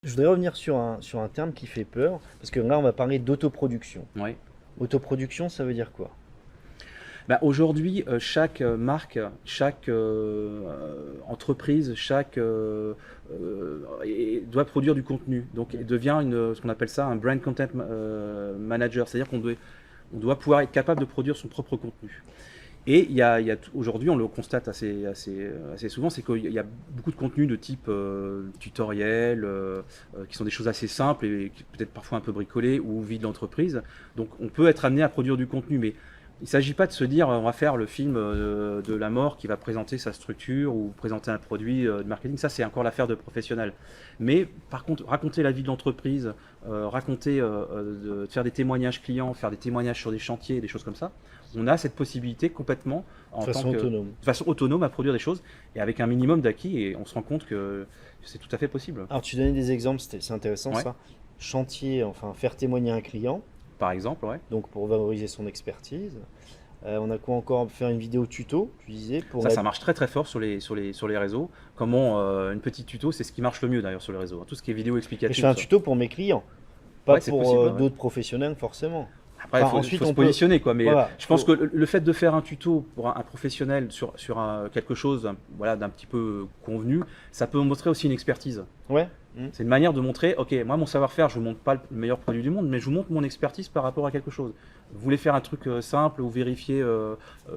Je voudrais revenir sur un terme qui fait peur, parce que là, on va parler d'autoproduction. Ouais. Autoproduction, ça veut dire quoi? Bah, aujourd'hui, chaque marque, chaque entreprise, doit produire du contenu. Donc, il devient ce qu'on appelle ça un brand content manager. C'est-à-dire on doit pouvoir être capable de produire son propre contenu. Et aujourd'hui, on le constate assez souvent, c'est qu'il y a beaucoup de contenus de type tutoriel, qui sont des choses assez simples et peut-être parfois un peu bricolées ou vie de l'entreprise. Donc, on peut être amené à produire du contenu, mais il ne s'agit pas de se dire on va faire le film de la mort qui va présenter sa structure ou présenter un produit de marketing. Ça, c'est encore l'affaire de professionnels. Mais par contre, raconter la vie de l'entreprise, faire des témoignages clients, faire des témoignages sur des chantiers, des choses comme ça, on a cette possibilité complètement De façon autonome. de façon autonome à produire des choses et avec un minimum d'acquis et on se rend compte que c'est tout à fait possible. Alors, tu donnais des exemples, c'est intéressant Ouais. ça. Chantier, enfin, faire témoigner un client, Par exemple, ouais. donc pour valoriser son expertise. On a quoi encore? Faire une vidéo tuto, tu disais, pour Ça marche très très fort sur les réseaux. Comment une petite tuto, c'est ce qui marche le mieux d'ailleurs sur les réseaux. Tout ce qui est vidéo Et explicative. je fais un tuto pour mes clients, pas Ouais, c'est pour possible, ouais. d'autres professionnels forcément. Après, il Enfin, faut, ensuite, faut se on peut. positionner, quoi. Mais Voilà, je pense que le fait de faire un tuto pour un professionnel sur quelque chose voilà, d'un petit peu convenu, ça peut montrer aussi une expertise. Ouais. C'est une manière de montrer, ok, moi mon savoir-faire, je ne vous montre pas le meilleur produit du monde, mais je vous montre mon expertise par rapport à quelque chose. Vous voulez faire un truc simple ou vérifier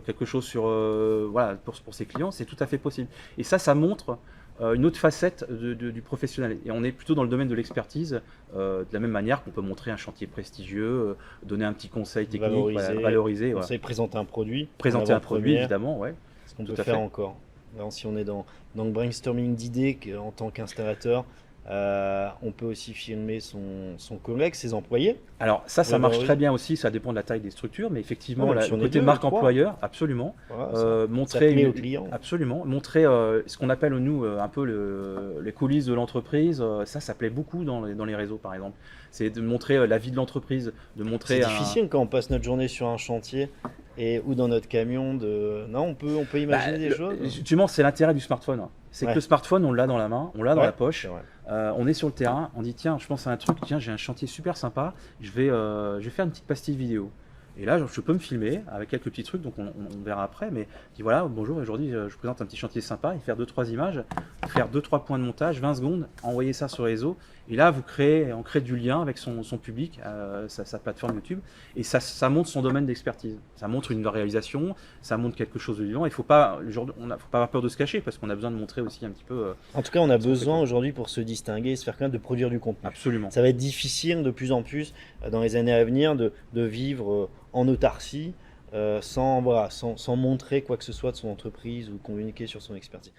quelque chose voilà, pour ses clients, c'est tout à fait possible. Et ça montre une autre facette du professionnel. Et on est plutôt dans le domaine de l'expertise, de la même manière qu'on peut montrer un chantier prestigieux, donner un petit conseil technique, Valoriser, valoriser, on voilà. sait présenter un produit. Présenter en un produit, avant-première. évidemment, ouais. Ce qu'on Tout peut à faire fait. encore. Alors, si on est dans le brainstorming d'idées en tant qu'installateur, on peut aussi filmer son collègue, ses employés. Alors ça Ouais, marche oui. très bien aussi, ça dépend de la taille des structures, mais effectivement, Ouais, même si le on est côté deux, marque trois. employeur, absolument. Voilà, ça Montrer plaît aux clients. absolument, montrer ce qu'on appelle nous un peu les coulisses de l'entreprise, ça plaît beaucoup dans les réseaux par exemple. C'est de montrer la vie de l'entreprise, de C'est montrer difficile quand on passe notre journée sur un chantier ou dans notre camion Non, on peut imaginer des choses. Justement, c'est l'intérêt du smartphone, hein. C'est Ouais. que le smartphone, on l'a dans la main, on l'a dans Ouais, la poche. c'est vrai. On est sur le terrain, on dit tiens, je pense à un truc, tiens, j'ai un chantier super sympa, je vais faire une petite pastille vidéo. Et là, je peux me filmer avec quelques petits trucs, donc on verra après, mais je dis voilà, bonjour, aujourd'hui je vous présente un petit chantier sympa, et faire 2-3 images, faire 2-3 points de montage, 20 secondes, envoyer ça sur les réseaux, et là on crée du lien avec son public, sa plateforme YouTube, et ça montre son domaine d'expertise. Ça montre une réalisation, ça montre quelque chose de vivant, il faut pas avoir peur de se cacher, parce qu'on a besoin de montrer aussi un petit peu. En tout cas, on a ce qu'on fait, besoin quoi. aujourd'hui pour se distinguer et se faire connaître de produire du contenu. Absolument. Ça va être difficile de plus en plus dans les années à venir de vivre en autarcie sans montrer quoi que ce soit de son entreprise ou communiquer sur son expertise.